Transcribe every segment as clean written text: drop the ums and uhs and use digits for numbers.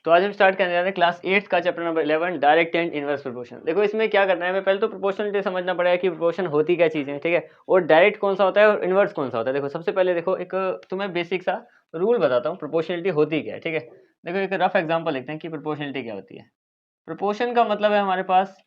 तो आज हम स्टार्ट करने जा रहे हैं क्लास 8 का chapter number 11 direct and inverse proportion. देखो इसमें क्या करना है, हमें पहले तो प्रोपोर्शनलिटी समझना पड़ेगा कि प्रोपोर्शन होती क्या चीज़ है, ठीक है, और डायरेक्ट कौन सा होता है और इनवर्स कौन सा होता है। देखो सबसे पहले देखो एक तुम्हें बेसिक सा रूल बताता हूँ प्रोपोर्शनलिटी होती क्या है, ठीक है। देखो एक रफ एग्जाम्पल लिखते हैं कि प्रोपोर्शनलिटी क्या होती है। प्रोपोर्शन का मतलब है हमारे पास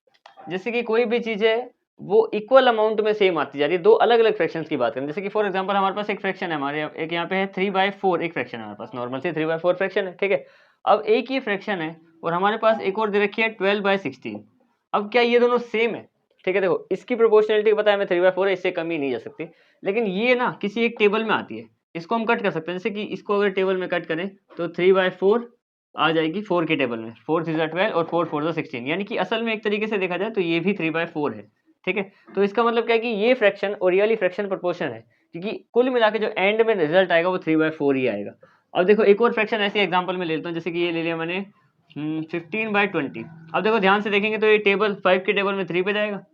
जैसे कि कोई भी चीज़ है वो इक्वल अमाउंट में सेम आती जा रही है, दो अलग अलग फ्रैक्शंस की बात करें। जैसे कि फॉर एग्जांपल हमारे पास एक फ्रैक्शन है, हमारे एक यहाँ पे है 3/4 एक फ्रैक्शन है हमारे पास, नॉर्मल से 3/4 फ्रैक्शन है, ठीक है। अब एक ही फ्रैक्शन है और हमारे पास एक और दे रखी है 12/16। अब क्या ये दोनों सेम है, ठीक है। देखो इसकी प्रोपोर्शनलिटी पता है हमें 3/4 है, इससे कम ही नहीं जा सकती, लेकिन ये ना किसी एक टेबल में आती है, इसको हम कट कर सकते हैं। जैसे कि इसको अगर टेबल में कट करें तो 3/4 आ जाएगी 4 के टेबल में, 4 3 12 और 4 4 16, यानी कि असल में एक तरीके से देखा जाए तो ये भी 3/4 है, ठीक है। तो इसका मतलब क्या है कि ये फ्रैक्शन और रियली फ्रैक्शन प्रोपोर्शन है, क्योंकि कुल मिला के जो एंड में रिजल्ट आएगा वो 3/4 ही आएगा। अब देखो एक और फ्रैक्शन ऐसे एग्जांपल में ले लेता हूँ, जैसे कि ये ले लिया मैंने 15/20। अब देखो ध्यान से देखेंगे तो ये टेबल 5 के टेबल में 3 पे जाएगा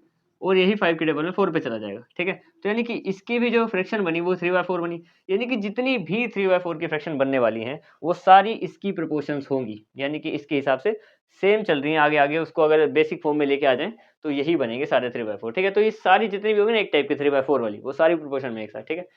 और यही 5 के टेबल में 4 पे चला जाएगा, ठीक है। तो यानी कि इसकी भी जो फ्रैक्शन बनी वो 3/4 बनी, यानी कि जितनी भी 3/4 की फ्रैक्शन बनने वाली हैं वो सारी इसकी प्रोपोर्शंस होंगी, यानी कि इसके हिसाब से सेम चल रही हैं। आगे आगे उसको अगर बेसिक फॉर्म में लेके आ जाएं तो यही बनेंगे सारे 3/4, ठीक है। तो ये सारी जितनी भी होगी ना एक टाइप की 3/4 वाली, वो सारी प्रोपोर्शन में एक साथ, ठीक है।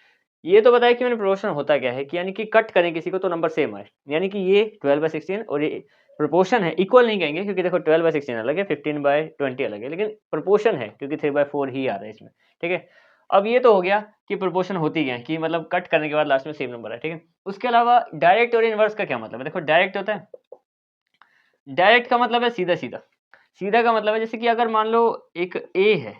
ये तो बताया कि मैंने प्रोपोर्शन होता क्या है, कि यानी कि कट करें किसी को तो नंबर सेम आए, यानी कि ये 12/16 और ये प्रोपोर्शन है, इक्वल नहीं कहेंगे क्योंकि देखो 12/16 अलग है, 15/20 अलग है, लेकिन प्रोपोर्शन है क्योंकि 3/4 ही आ रहा है इसमें, ठीक है। अब ये तो हो गया कि प्रोपोर्शन होती क्या है, कि मतलब कट करने के बाद लास्ट में सेम नंबर है, ठीक है। उसके अलावा डायरेक्ट और इनवर्स का क्या मतलब है। देखो डायरेक्ट होता है, डायरेक्ट का मतलब है सीधा सीधा। सीधा का मतलब है जैसे कि अगर मान लो एक ए है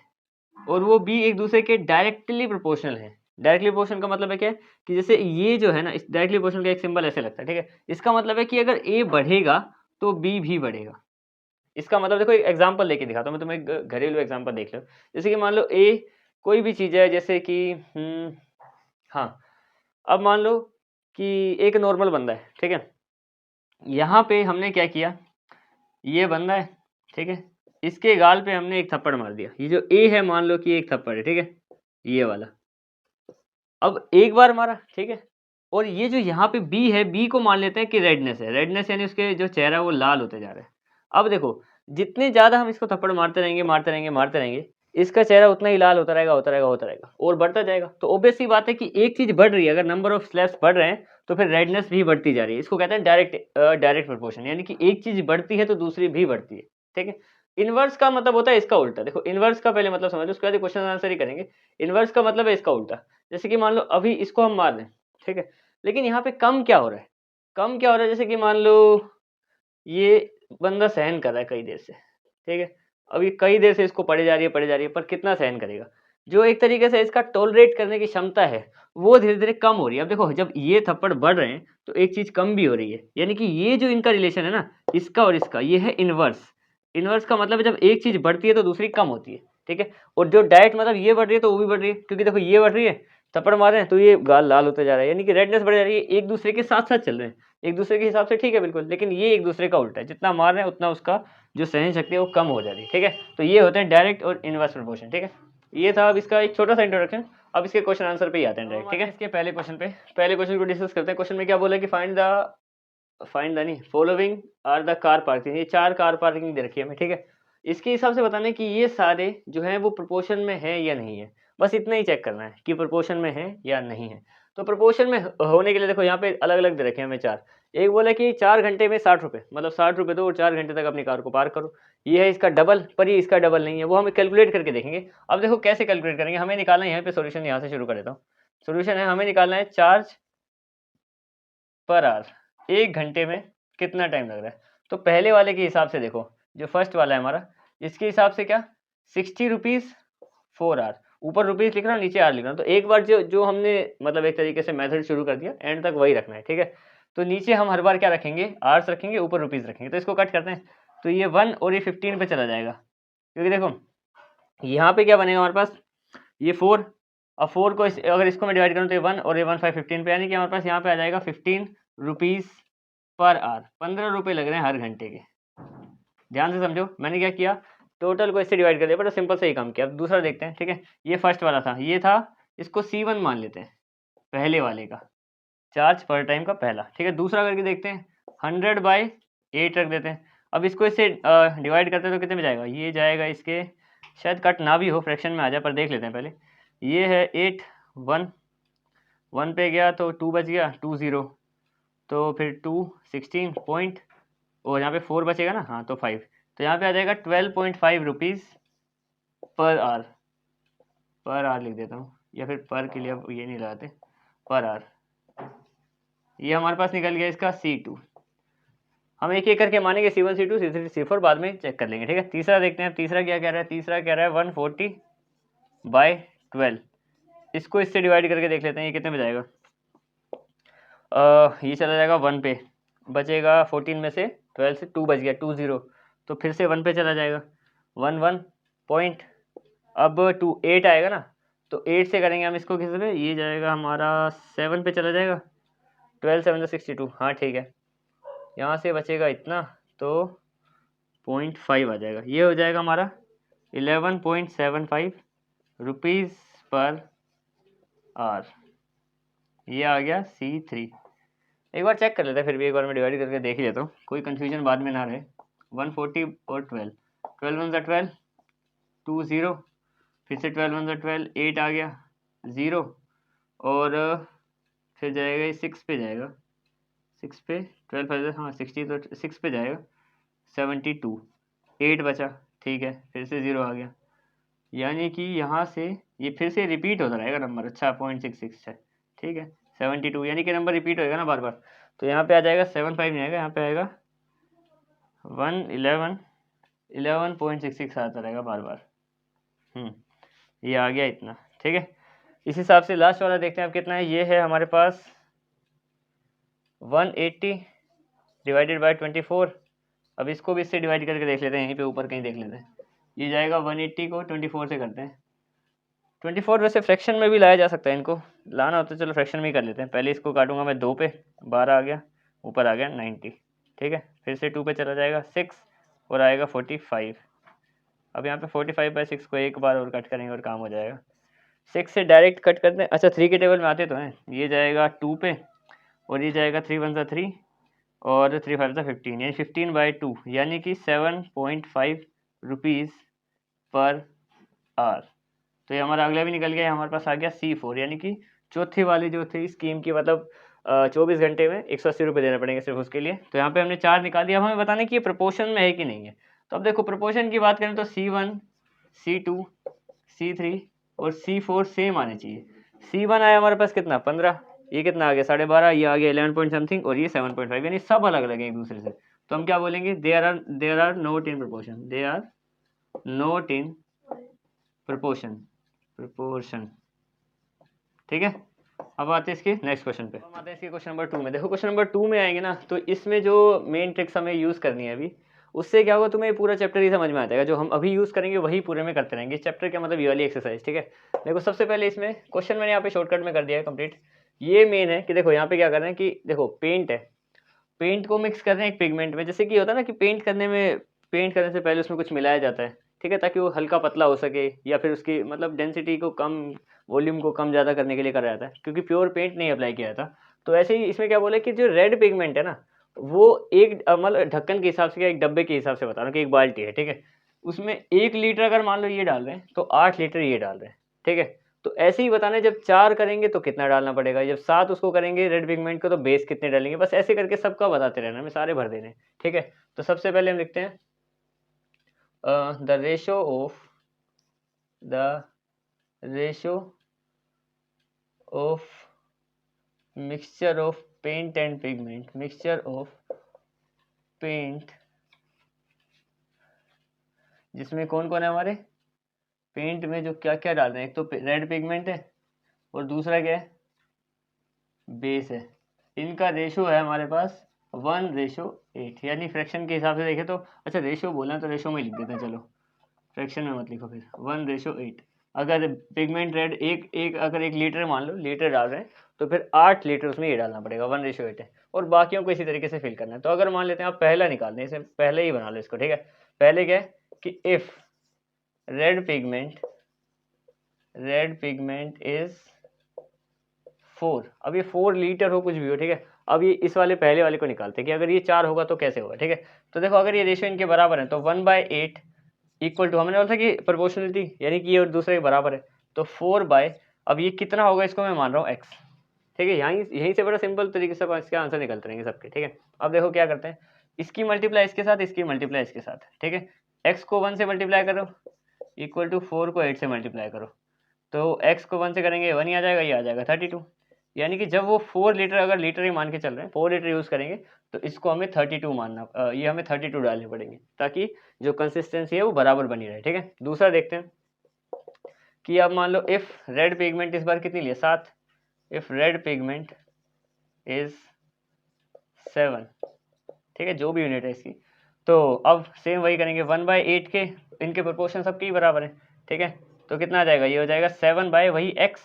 और वो बी एक दूसरे के डायरेक्टली प्रोपोर्शनल है। डायरेक्टली प्रोपोर्शनल का मतलब है क्या है, कि जैसे ये जो है ना, इस डायरेक्टली प्रोपोर्शनल का एक सिंबल ऐसे लगता है, ठीक है। इसका मतलब है कि अगर ए बढ़ेगा तो बी भी बढ़ेगा। इसका मतलब देखो एक एग्जांपल लेके दिखाता हूँ मैं तुम्हें, घरेलू एग्जांपल देख लो। जैसे कि मान लो ए कोई भी चीज़ है, जैसे कि हाँ, अब मान लो कि एक नॉर्मल बंदा है, ठीक है। यहाँ पे हमने क्या किया, ये बंदा है, ठीक है, इसके गाल पे हमने एक थप्पड़ मार दिया। ये जो ए है मान लो कि एक थप्पड़ है, ठीक है, ये वाला। अब एक बार मारा, ठीक है, और ये जो यहाँ पे बी है, बी को मान लेते हैं कि रेडनेस है। रेडनेस यानी उसके जो चेहरा है वो लाल होते जा रहा है। अब देखो जितने ज़्यादा हम इसको थप्पड़ मारते रहेंगे मारते रहेंगे मारते रहेंगे, इसका चेहरा उतना ही लाल होता रहेगा होता रहेगा होता रहेगा और बढ़ता जाएगा। तो ऑब्वियस सी बात है कि एक चीज़ बढ़ रही है, अगर नंबर ऑफ स्लैब्स बढ़ रहे हैं तो फिर रेडनेस भी बढ़ती जा रही है। इसको कहते हैं डायरेक्ट प्रोपोर्शन, यानी कि एक चीज़ बढ़ती है तो दूसरी भी बढ़ती है, ठीक है। इनवर्स का मतलब होता है इसका उल्टा। देखो इनवर्स का पहले मतलब समझो, उसके बाद क्वेश्चन आंसर ही करेंगे। इनवर्स का मतलब है इसका उल्टा। जैसे कि मान लो अभी इसको हम मार दें, ठीक है, लेकिन यहाँ पे कम क्या हो रहा है, कम क्या हो रहा है, जैसे कि मान लो ये बंदा सहन कर रहा है कई देर से, ठीक है। अब ये कई देर से इसको पड़े जा रही है पड़े जा रही है, पर कितना सहन करेगा। जो एक तरीके से इसका टॉलरेट करने की क्षमता है वो धीरे धीरे कम हो रही है। अब देखो जब ये थप्पड़ बढ़ रहे हैं तो एक चीज कम भी हो रही है, यानी कि ये जो इनका रिलेशन है ना, इसका और इसका, ये है इनवर्स। इनवर्स का मतलब है जब एक चीज बढ़ती है तो दूसरी कम होती है, ठीक है। और जो डायरेक्ट मतलब ये बढ़ रही है तो वो भी बढ़ रही है, क्योंकि देखो ये बढ़ रही है, थप्पड़ मार रहे हैं तो ये गाल लाल होते जा रहा है, यानी कि रेडनेस बढ़ जा रही है। एक दूसरे के साथ साथ चल रहे हैं, एक दूसरे के हिसाब से, ठीक है बिल्कुल, लेकिन ये एक दूसरे का उल्टा है। जितना मार रहे हैं उतना उसका जो सहन शक्ति है वो कम हो जा रही है, ठीक है। तो ये होते हैं डायरेक्ट और इनवर्स प्रोपोर्शन, ठीक है। ये था अब इसका एक छोटा सा इंट्रोडक्शन। अब इसके क्वेश्चन आंसर पे ही आते हैं डायरेक्ट, ठीक है। इसके पहले क्वेश्चन को डिस्कस करते हैं। क्वेश्चन में क्या बोला कि फाइंड द नहीं following are the car parking. ये 4 कार पार्किंग दे रखी है हमें, ठीक है। इसके हिसाब से बताना है कि ये सारे जो हैं वो प्रोपोर्शन में है या नहीं है। बस इतना ही चेक करना है कि प्रोपोर्शन में है या नहीं है। तो प्रोपोर्शन में होने के लिए देखो यहाँ पे अलग अलग दे रखे हैं हमें 4। एक बोला कि 4 घंटे में 60 रुपये, मतलब 60 रुपये दो और 4 घंटे तक अपनी कार को पार्क करो। ये है इसका डबल, पर ये इसका डबल नहीं है, वो हम कैलकुलेट करके देखेंगे। अब देखो कैसे कैलकुलेट करेंगे, हमें निकालना है यहाँ पे सोल्यूशन। यहाँ से शुरू कर देता हूँ। सोल्यूशन है, हमें निकालना है चार्ज पर आवर, 1 घंटे में कितना टाइम लग रहा है। तो पहले वाले के हिसाब से देखो, जो फर्स्ट वाला है हमारा, इसके हिसाब से क्या 60 रुपीज़ 4 आवर। ऊपर रुपीज़ लिख रहा हूँ, नीचे आवर लिख रहा हूँ। तो एक बार जो जो हमने मतलब एक तरीके से मेथड शुरू कर दिया, एंड तक वही रखना है, ठीक है। तो नीचे हम हर बार क्या रखेंगे, आवर्स रखेंगे, ऊपर रुपीज़ रखेंगे। तो इसको कट करते हैं, तो ये 1 और ये 15 पे चला जाएगा, क्योंकि देखो यहाँ पे क्या बनेगा हमारे पास, ये 4। अब 4 को अगर इसको मैं डिवाइड करूँ तो ये 1 और ये 1 5 15 पे, यानी कि हमारे पास यहाँ पे आ जाएगा 15 रुपीज़ पर आवर। 15 रुपये लग रहे हैं हर घंटे के। ध्यान से समझो, मैंने क्या किया, टोटल को इससे डिवाइड कर दिया, बड़ा सिंपल से ही काम किया। अब दूसरा देखते हैं, ठीक है। ये फर्स्ट वाला था, ये था, इसको C1 मान लेते हैं, पहले वाले का चार्ज पर टाइम का पहला, ठीक है। दूसरा करके देखते हैं, 100/60 8 रख देते हैं। अब इसको इससे डिवाइड करते हैं तो कितने में जाएगा, ये जाएगा इसके, शायद कट ना भी हो, फ्रैक्शन में आ जाए, पर देख लेते हैं पहले। ये है 8, 1 पे गया तो 2 बच गया, 2 0, तो फिर 2 16 पॉइंट, और यहाँ पे 4 बचेगा ना, हाँ तो 5, तो यहाँ पे आ जाएगा 12.5 रुपीज़ पर आवर लिख देता हूँ, या फिर पर के लिए अब ये नहीं लगाते, पर आवर। ये हमारे पास निकल गया इसका C2। हम एक एक करके मानेंगे C1 C2 C3 C4, बाद में चेक कर लेंगे, ठीक है। तीसरा देखते हैं, तीसरा क्या कह रहा है, तीसरा कह रहा है 140/12। इसको इससे डिवाइड करके देख लेते हैं, ये कितने में जाएगा। ये चला जाएगा 1 पे, बचेगा 14 में से 12 से 2 बच गया, 2 0, तो फिर से 1 पे चला जाएगा, 1 पॉइंट, अब 2 8 आएगा ना, तो 8 से करेंगे हम इसको किसी पे, ये जाएगा हमारा 7 पे चला जाएगा, 12 7 62, हाँ ठीक है। यहाँ से बचेगा इतना, तो 0.5 आ जाएगा, ये हो जाएगा हमारा 11.75 रुपीज़ पर आवर। ये आ गया C3। एक बार चेक कर लेते हैं, फिर भी एक बार मैं डिवाइड करके देख ही लेता हूँ, कोई कन्फ्यूजन बाद में ना रहे। 140 और 12, 12 1 12, 2 0, फिर से 12 1 12, 8 आ गया 0, और फिर जाएगा 6 पे जाएगा, 6 पे 12 5, हाँ 60, तो 6 पे जाएगा 72, 8 बचा, ठीक है, फिर से 0 आ गया, यानी कि यहाँ से ये फिर से रिपीट होता रहेगा नंबर, अच्छा 0.66 है, ठीक है, 72, यानी कि नंबर रिपीट होएगा ना बार बार, तो यहाँ पे आ जाएगा 75 नहीं आएगा, यहाँ पे आएगा 11.66 आता रहेगा बार बार। ये आ गया इतना, ठीक है। इस हिसाब से लास्ट वाला देखते हैं अब कितना है, ये है हमारे पास 180 डिवाइडेड बाय 24। अब इसको भी इससे डिवाइड करके देख लेते हैं, यहीं पे ऊपर कहीं देख लेते हैं, ये जाएगा 180 को 24 से करते हैं। 24 वैसे फ्रैक्शन में भी लाया जा सकता है, इनको लाना होता है, चलो फ्रैक्शन में ही कर लेते हैं। पहले इसको काटूंगा मैं 2 पे, 12 आ गया, ऊपर आ गया 90, ठीक है, फिर से 2 पे चला जाएगा 6, और आएगा 45। अब यहाँ पे 45/6 को एक बार और कट करेंगे और काम हो जाएगा। 6 से डायरेक्ट कट करते हैं, अच्छा 3 के टेबल में आते तो हैं, ये जाएगा 2 पे, और ये जाएगा 3 1 3, और 3 5 15, यानी 15/2, यानी कि 7.5 रुपीज़ पर आवर। तो ये हमारा अगला भी निकल गया, हमारे पास आ गया C4, यानी कि चौथी वाली जो थी स्कीम की, मतलब 24 घंटे में 180 रुपये देने पड़ेंगे सिर्फ उसके लिए। तो यहाँ पे हमने 4 निकाल दिया, अब हमें बताना कि ये प्रपोर्शन में है कि नहीं है। तो अब देखो प्रपोर्शन की बात करें तो C1 C2 C3 और C4 सेम आने चाहिए। C1 आया हमारे पास कितना 15, ये कितना आ गया 12.5, ये आ गया 11 पॉइंट समथिंग, और ये 7.5, यानी सब अलग अलग है एक दूसरे से। तो हम क्या बोलेंगे, there are not in proportion, they are not in proportion, ठीक है। अब आते हैं इसके नेक्स्ट क्वेश्चन पे, हम आते हैं इसके क्वेश्चन नंबर 2 में। देखो क्वेश्चन नंबर 2 में आएंगे ना, तो इसमें जो मेन ट्रिक्स हमें यूज़ करनी है अभी, उससे क्या होगा, तुम्हें पूरा चैप्टर ही समझ में आ जाएगा। जो हम अभी यूज़ करेंगे वही पूरे में करते रहेंगे। चैप्टर का मतलब ये वाली एक्सरसाइज, ठीक है। देखो सबसे पहले इसमें क्वेश्चन मैंने यहाँ पे शॉर्टकट में कर दिया है कंप्लीट। ये मेन है कि देखो यहाँ पे क्या कर रहे हैं कि देखो पेंट है, पेंट को मिक्स कर रहे हैं एक पिगमेंट में। जैसे कि होता है ना कि पेंट करने से पहले उसमें कुछ मिलाया जाता है, ठीक है, ताकि वो हल्का पतला हो सके, या फिर उसकी मतलब डेंसिटी को कम, वॉल्यूम को कम ज़्यादा करने के लिए करा जाता है, क्योंकि प्योर पेंट नहीं अप्लाई किया जाता। तो ऐसे ही इसमें क्या बोले कि जो रेड पिगमेंट है ना, वो एक मतलब ढक्कन के हिसाब से या एक डब्बे के हिसाब से बता रहा हूँ कि एक बाल्टी है, ठीक है, उसमें 1 लीटर अगर मान लो ये डाल रहे हैं तो 8 लीटर ये डाल रहे हैं, ठीक है। तो ऐसे ही बताना है, जब 4 करेंगे तो कितना डालना पड़ेगा, जब 7 उसको करेंगे रेड पिगमेंट को तो बेस कितने डालेंगे, बस ऐसे करके सबका बताते रहना, हमें सारे भर देने, ठीक है। तो सबसे पहले हम लिखते हैं the ratio of mixture of paint and pigment, mixture of paint, जिसमें कौन कौन है हमारे पेंट में, जो क्या क्या डाल रहे हैं, एक तो रेड पिगमेंट है और दूसरा क्या है बेस है। इनका रेशो है हमारे पास 1:8, यानी फ्रैक्शन के हिसाब से देखें तो, अच्छा रेशो बोलना तो रेशो में लिख देते हैं, चलो फ्रैक्शन में मत लिखो फिर, 1:8। अगर पिगमेंट रेड एक अगर 1 लीटर मान लो लीटर डाल रहे हैं, तो फिर 8 लीटर उसमें ये डालना पड़ेगा, 1:8 है। और बाकियों को इसी तरीके से फिल करना है। तो अगर मान लेते हैं आप पहला निकाल दें, इसे पहले ही बना लो इसको, ठीक है। पहले क्या है कि इफ रेड पिगमेंट इज 4, अब ये 4 लीटर हो कुछ भी हो, ठीक है। अब ये इस वाले पहले वाले को निकालते हैं कि अगर ये 4 होगा तो कैसे होगा, ठीक है। तो देखो अगर ये रेशियो इनके बराबर है तो 1/8 इक्वल टू, हमने बोला था कि प्रोपोर्शनलिटी यानी कि ये और दूसरे के बराबर है, तो 4 अब ये कितना होगा इसको मैं मान रहा हूँ x, ठीक है। यहीं से बड़ा सिंपल तरीके से इसके आंसर निकलते रहेंगे सबके, ठीक है। अब देखो क्या करते हैं, इसकी मल्टीप्लाई इसके साथ, इसकी मल्टीप्लाई इसके साथ, ठीक है। x को 1 से मल्टीप्लाई करो इक्वल टू 4 को 8 से मल्टीप्लाई करो, तो x को 1 से करेंगे 1 ही आ जाएगा, ये आ जाएगा 32। यानी कि जब वो 4 लीटर, अगर लीटर ही मान के चल रहे हैं, 4 लीटर यूज़ करेंगे तो इसको हमें 32 मानना, ये हमें 32 डालने पड़ेंगे ताकि जो कंसिस्टेंसी है वो बराबर बनी रहे, ठीक है। दूसरा देखते हैं कि अब मान लो इफ़ रेड पिगमेंट इस बार कितनी लिए 7, इफ़ रेड पिगमेंट इज 7, ठीक है, जो भी यूनिट है इसकी। तो अब सेम वही करेंगे, 1/8 के इनके प्रोपोर्शन सबके ही बराबर है, ठीक है। तो कितना आ जाएगा, ये हो जाएगा 7 वही x,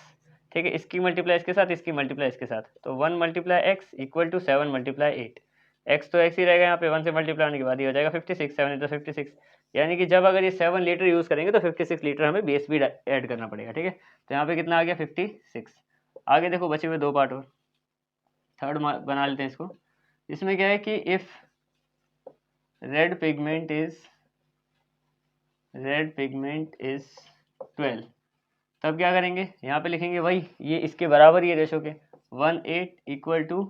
ठीक है, इसकी मल्टीप्लाई इसके साथ, इसकी मल्टीप्लाई इसके साथ, तो 1 × x इक्वल टू 7 × 8। x तो x ही रहेगा यहाँ पे, 1 से मल्टीप्लाई होने के बाद ये हो जाएगा 56, 7 × 56। यानी कि जब अगर ये 7 लीटर यूज़ करेंगे तो 56 लीटर हमें बेस भी ऐड करना पड़ेगा, ठीक है। तो यहाँ पे कितना आ गया 56। आगे देखो बचे हुए 2 पार्ट और, थर्ड बना लेते हैं इसको। इसमें क्या है कि इफ़ रेड पिगमेंट इज 12, तब क्या करेंगे, यहाँ पे लिखेंगे वही, ये इसके बराबर ही है रेशो के, 1/8 इक्वल टू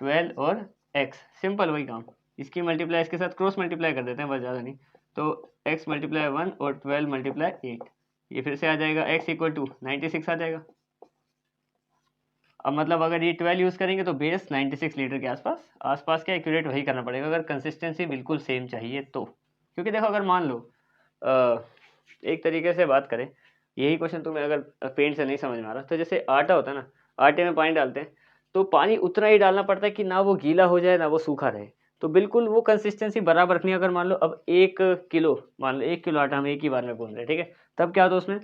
12 और x, सिंपल वही काम। इसकी मल्टीप्लाई इसके साथ क्रॉस मल्टीप्लाई कर देते हैं, बस ज़्यादा नहीं। तो x × 1 और 12 × 8, ये फिर से आ जाएगा x इक्वल टू 96 आ जाएगा। अब मतलब अगर ये 12 यूज़ करेंगे तो बेस 96 लीटर के आसपास का एक्यूरेट वही करना पड़ेगा, अगर कंसिस्टेंसी बिल्कुल सेम चाहिए तो। क्योंकि देखो अगर मान लो एक तरीके से बात करें, यही क्वेश्चन तुम्हें अगर पेंट से नहीं समझ में आ रहा, तो जैसे आटा होता है ना, आटे में पानी डालते हैं तो पानी उतना ही डालना पड़ता है कि ना वो गीला हो जाए ना वो सूखा रहे, तो बिल्कुल वो कंसिस्टेंसी बराबर रखनी है। अगर मान लो अब 1 किलो, मान लो 1 किलो आटा हम एक ही बार में गूंद रहे हैं, ठीक है, तब क्या होता है उसमें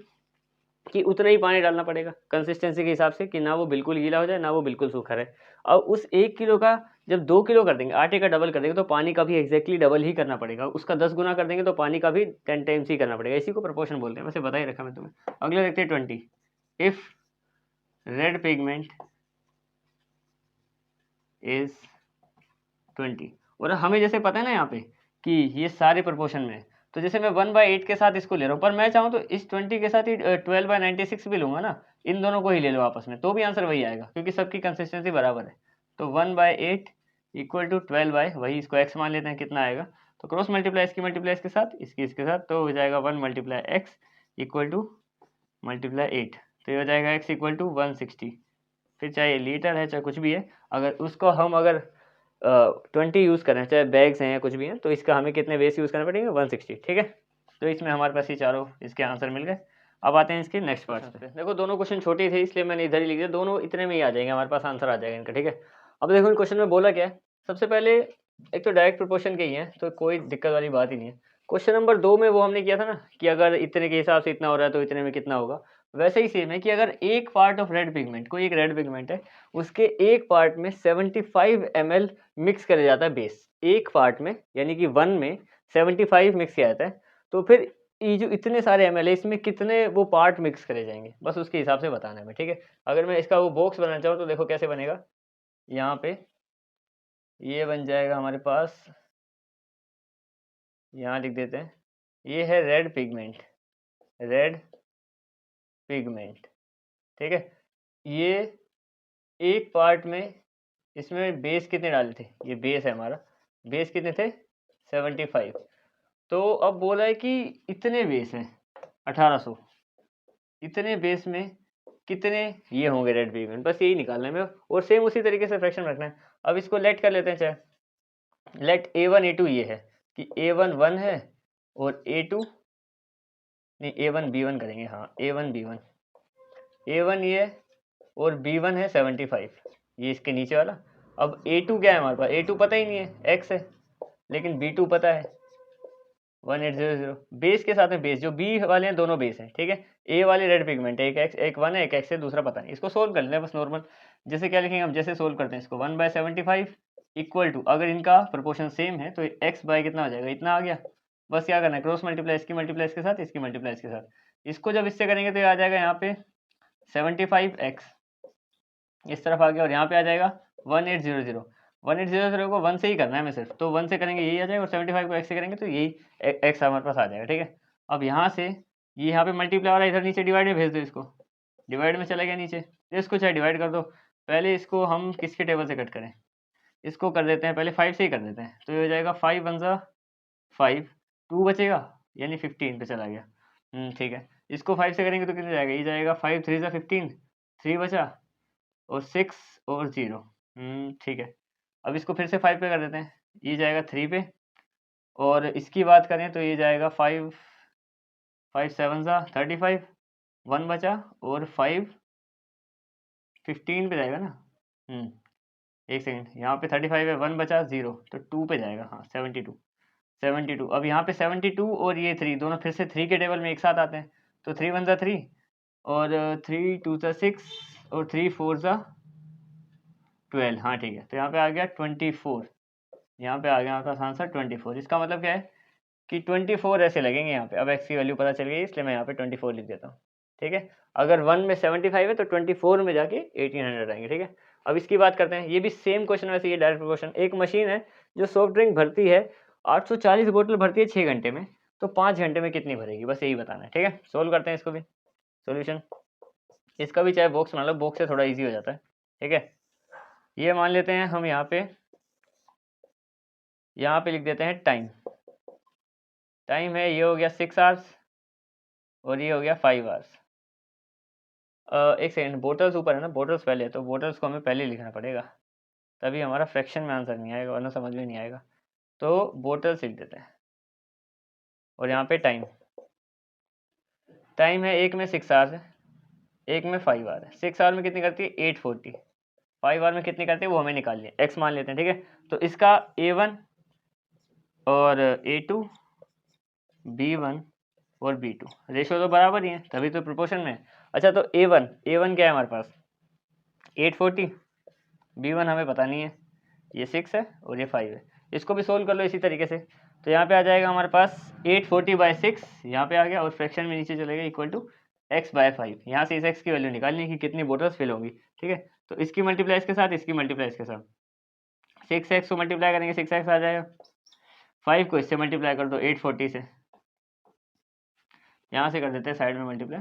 कि उतना ही पानी डालना पड़ेगा कंसिस्टेंसी के हिसाब से, कि ना वो बिल्कुल गीला हो जाए ना वो बिल्कुल सूखा रहे। और उस 1 किलो का जब 2 किलो कर देंगे, आटे का डबल कर देंगे, तो पानी का भी एग्जैक्टली डबल ही करना पड़ेगा, उसका 10 गुना कर देंगे तो पानी का भी 10 टाइम्स ही करना पड़ेगा। इसी को प्रोपोर्शन बोलते हैं, वैसे बता ही रखा मैं तुम्हें। अगले देखते हैं 20, इफ रेड पिगमेंट इज 20, और हमें जैसे पता है ना यहाँ पे कि ये सारे प्रोपोर्शन में है, तो जैसे मैं 1/8 के साथ इसको ले रहा हूँ, पर मैं चाहूँ तो इस 20 के साथ ही 12/96 भी लूँगा ना, इन दोनों को ही ले लो आपस में, तो भी आंसर वही आएगा क्योंकि सबकी कंसिस्टेंसी बराबर है। तो 1/8 इक्वल टू 12 वही, इसको x मान लेते हैं, कितना आएगा, तो क्रॉस मल्टीप्लाई इसकी मल्टीप्लाई इसके साथ, इसकी इसके साथ, तो हो जाएगा 1 × x इक्वल टू मल्टीप्लाई 8, तो ये हो जाएगा x इक्वल टू 160। फिर चाहे लीटर है चाहे कुछ भी है, अगर उसको हम अगर 20 यूज़ करें, चाहे बैग्स हैं या कुछ भी हैं, तो इसका हमें कितने बेस यूज़ करने पड़ेंगे 160, ठीक है। तो इसमें हमारे पास ये चारों इसके आंसर मिल गए। अब आते हैं इसके नेक्स्ट पार्ट पे। देखो दोनों क्वेश्चन छोटे थे इसलिए मैंने इधर ही लिख दिया, दोनों इतने में ही आ जाएंगे, हमारे पास आंसर आ जाएगा इनका, ठीक है। अब देखो इन क्वेश्चन में बोला क्या है, सबसे पहले एक तो डायरेक्ट प्रोपोर्शन के ही है, तो कोई दिक्कत वाली बात ही नहीं है। क्वेश्चन नंबर 2 में वो हमने किया था ना कि अगर इतने के हिसाब से इतना हो रहा है तो इतने में कितना होगा, वैसे ही सेम है कि अगर एक पार्ट ऑफ रेड पिगमेंट, कोई एक रेड पिगमेंट है, उसके एक पार्ट में 75 ml मिक्स किया जाता है बेस, एक पार्ट में, यानी कि 1 में 75 मिक्स किया जाता है, तो फिर ये जो इतने सारे ml है इसमें कितने वो पार्ट मिक्स करे जाएंगे, बस उसके हिसाब से बताना है हमें, ठीक है। अगर मैं इसका वो बॉक्स बनाना चाहूँ तो देखो कैसे बनेगा, यहाँ पे ये बन जाएगा हमारे पास, यहाँ लिख देते हैं, ये है रेड पिगमेंट, ठीक है। ये एक पार्ट में, इसमें बेस कितने डाले थे, ये बेस है हमारा, बेस कितने थे 75, तो अब बोला है कि इतने बेस हैं 1800, इतने बेस में कितने ये होंगे रेड पिगमेंट, बस यही निकालना है हमें, और सेम उसी तरीके से फ्रैक्शन रखना है। अब इसको लेट कर लेते हैं, चाहे लेट A1 A2 ये है कि A1 1 है और A2 नहीं, A1 B1 करेंगे, हाँ A1 B1, A1 ये और B1 है 75, ये इसके नीचे वाला। अब A2 क्या है हमारे पास, A2 पता ही नहीं है, x है, लेकिन B2 पता है 1800, बेस के साथ में बेस, जो B वाले हैं दोनों बेस हैं, ठीक है। A वाले रेड पिगमेंट है, एक 1 है एक x है, दूसरा पता नहीं, इसको सोल्व कर लेते हैं बस नॉर्मल। जैसे क्या लिखेंगे हम, जैसे सोल्व करते हैं इसको, 1/75 इक्वल टू, अगर इनका प्रोपोर्शन सेम है तो x बाय कितना हो जाएगा, इतना आ गया, बस क्या करना है क्रॉस मल्टीप्लाई, इसकी मल्टीप्लाई इसके साथ, इसकी मल्टीप्लाई इसके साथ, इसको जब इससे करेंगे तो ये आ जाएगा यहाँ पे 75x इस तरफ आ गया, और यहाँ पे आ जाएगा 1800, 1800 को 1 से ही करना है हमें सिर्फ, तो 1 से करेंगे यही आ जाएगा, और 75 को x से करेंगे तो यही x हमारे पास आ जाएगा, ठीक है। अब यहाँ से ये यहाँ पे मल्टीप्लाई हो रहा है, इधर नीचे डिवाइड में भेज दो इसको, डिवाइड में चला गया नीचे, तो इसको चाहे डिवाइड कर दो। पहले इसको हम किसके टेबल से कट करें, इसको कर देते हैं पहले 5 से ही कर देते हैं, तो ये हो जाएगा 5 वन ज़ा 5, 2 बचेगा यानी 15 पे चला गया। ठीक है, इसको 5 से करेंगे तो कितने जाएगा, ये जाएगा 5 3 ज़ा 15, 3 बचा और 6 और 0। ठीक है, अब इसको फिर से 5 पे कर देते हैं, ये जाएगा 3 पे, और इसकी बात करें तो ये जाएगा 5 5 7 ज़ा 35, 1 बचा और 5 15 पे जाएगा ना। एक सेकंड, यहाँ पे 35 है, 1 बचा 0, तो 2 पे जाएगा, हाँ 72 72। अब यहाँ पे 72 और ये 3 दोनों फिर से 3 के टेबल में एक साथ आते हैं, तो 3 1 ज़ा 3 और 3 2 ज़ा 6 और 3 4 ज़ा 12। हाँ ठीक है, तो यहाँ पे आ गया 24, यहाँ पे आ गया आपका आंसर 24। इसका मतलब क्या है कि 24 ऐसे लगेंगे यहाँ पे। अब x की वैल्यू पता चल गई, इसलिए मैं यहाँ पे 24 लिख देता हूँ, ठीक है। अगर 1 में 75 है तो 24 में जाके 1800 आएंगे, ठीक है। अब इसकी बात करते हैं, ये भी सेम क्वेश्चन, वैसे ये डायरेक्ट क्वेश्चन। एक मशीन है जो सॉफ्ट ड्रिंक भरती है, 840 बोतल भरती है 6 घंटे में, तो 5 घंटे में कितनी भरेगी, बस यही बताना है, ठीक है। सोल्व करते हैं इसको भी, सोल्यूशन इसका भी चाहे बॉक्स बना लो, बॉक्स से थोड़ा ईजी हो जाता है, ठीक है। ये मान लेते हैं हम यहाँ पे लिख देते हैं टाइम। टाइम है, ये हो गया 6 आवर्स और ये हो गया 5 आवर्स। एक सेकेंड, बोटल्स ऊपर है ना, बोटल्स पहले है, तो बोटल्स को हमें पहले लिखना पड़ेगा, तभी हमारा फ्रैक्शन में आंसर नहीं आएगा, वरना समझ में नहीं आएगा। तो बोटल्स लिख देते हैं, और यहाँ पे टाइम है, एक में 6 आवर्स है, एक में 5 आवर है। 6 आवर में कितनी करती है 840, 5 आवर में कितनी करती है वो हमें निकालनी है, एक्स मान लेते हैं, ठीक है। तो इसका A1 और A2, B1 और B2 रेशो तो बराबर ही है, तभी तो प्रोपोर्शन में है। अच्छा, तो A1 क्या है हमारे पास 840, B1 हमें पता नहीं है, ये 6 है और ये 5 है। इसको भी सोल्व कर लो इसी तरीके से, तो यहाँ पे आ जाएगा हमारे पास 840/6, यहाँ पे आ गया, और फ्रैक्शन में नीचे चलेगा इक्वल टू x/5। यहाँ से इस x की वैल्यू निकालनी है कि कितनी बोटल्स फिल होंगी, ठीक है। तो इसकी मल्टीप्लाई इसके साथ, इसकी मल्टीप्लाई इसके साथ, 6x को मल्टीप्लाई करेंगे 6x आ जाएगा, 5 को इससे मल्टीप्लाई कर दो 840 से, यहाँ से कर देते हैं साइड में मल्टीप्लाई,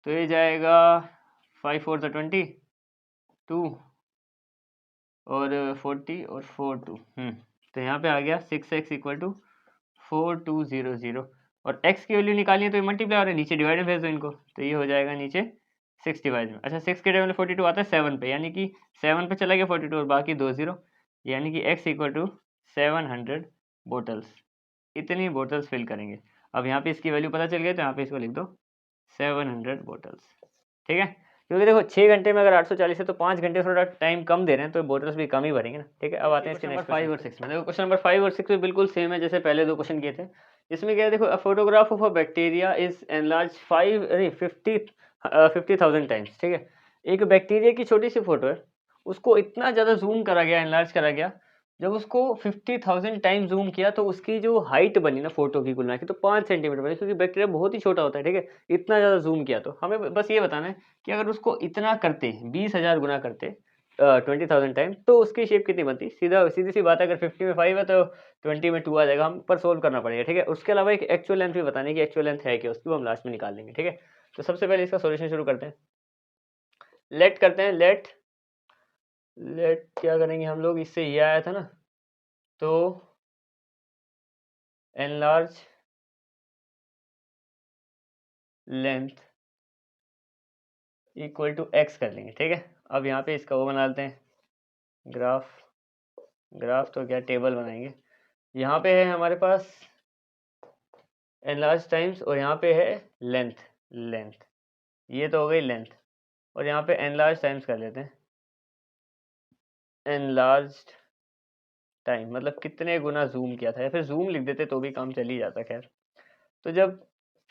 तो ये जाएगा 5 4 20, 2 और 40 और 4 2, तो यहाँ पे आ गया 6x इक्वल टू 4200, और x की वैल्यू निकालनी है तो ये मल्टीप्लाई हो रहा है, नीचे डिवाइड में भेज दो इनको, तो ये हो जाएगा नीचे 6 डिवाइड में। अच्छा, 6 के टेबल में 42 आता है 7 पे, यानी कि 7 पे चला गया 42 और बाकी 2 0, यानी कि x इक्वल टू 700 बोटल्स, इतनी बोटल्स फिल करेंगे। अब यहाँ पे इसकी वैल्यू पता चल गई, तो यहाँ पे इसको लिख दो 700 बोटल्स, ठीक है। क्योंकि देखो 6 घंटे में अगर 840 है तो 5 घंटे थोड़ा टाइम कम दे रहे हैं, तो बोटल्स भी कम ही भरेंगे ना, ठीक है। अब आते हैं इसके नंबर 5 और 6 में। देखो क्वेश्चन नंबर 5 और 6 में बिल्कुल सेम है जैसे पहले 2 क्वेश्चन किए थे। इसमें क्या है, देखो, a photograph of a bacteria is enlarge 50,000 times, ठीक है। एक बैक्टीरिया की छोटी सी फोटो है, उसको इतना ज़्यादा जूम करा गया, एनलार्ज करा गया, जब उसको 50,000 टाइम जूम किया तो उसकी जो हाइट बनी ना फोटो की कुल मिला के, तो 5 सेंटीमीटर बनी, क्योंकि बैक्टीरिया बहुत ही छोटा होता है, ठीक है। इतना ज़्यादा जूम किया, तो हमें बस ये बताना है कि अगर उसको इतना करते 20,000 गुना करते 20,000 टाइम, तो उसकी शेप कितनी बनती। सीधी सी बात है, अगर 50 में 5 है तो 20 में 2 आ जाएगा, हम पर सोल्व करना पड़ेगा, ठीक है। उसके अलावा एक एक्चुअल लेंथ भी बताने की, एक्चुअल लेंथ है क्या उसकी, वो हम लास्ट में निकाल लेंगे, ठीक है। तो सबसे पहले इसका सोल्यूशन शुरू करते हैं, लेट करते हैं, लेट क्या करेंगे हम लोग, इससे ये आया था ना, तो enlarge length equal to x कर लेंगे, ठीक है। अब यहाँ पे इसका वो बना लेते हैं ग्राफ तो क्या टेबल बनाएंगे। यहाँ पे है हमारे पास एनलार्ज टाइम्स, और यहाँ पे है लेंथ, ये तो हो गई लेंथ, और यहाँ पे एनलार्ज टाइम्स कर लेते हैं, एनलार्ज टाइम मतलब कितने गुना जूम किया था, या फिर जूम लिख देते तो भी काम चल ही जाता। खैर, तो जब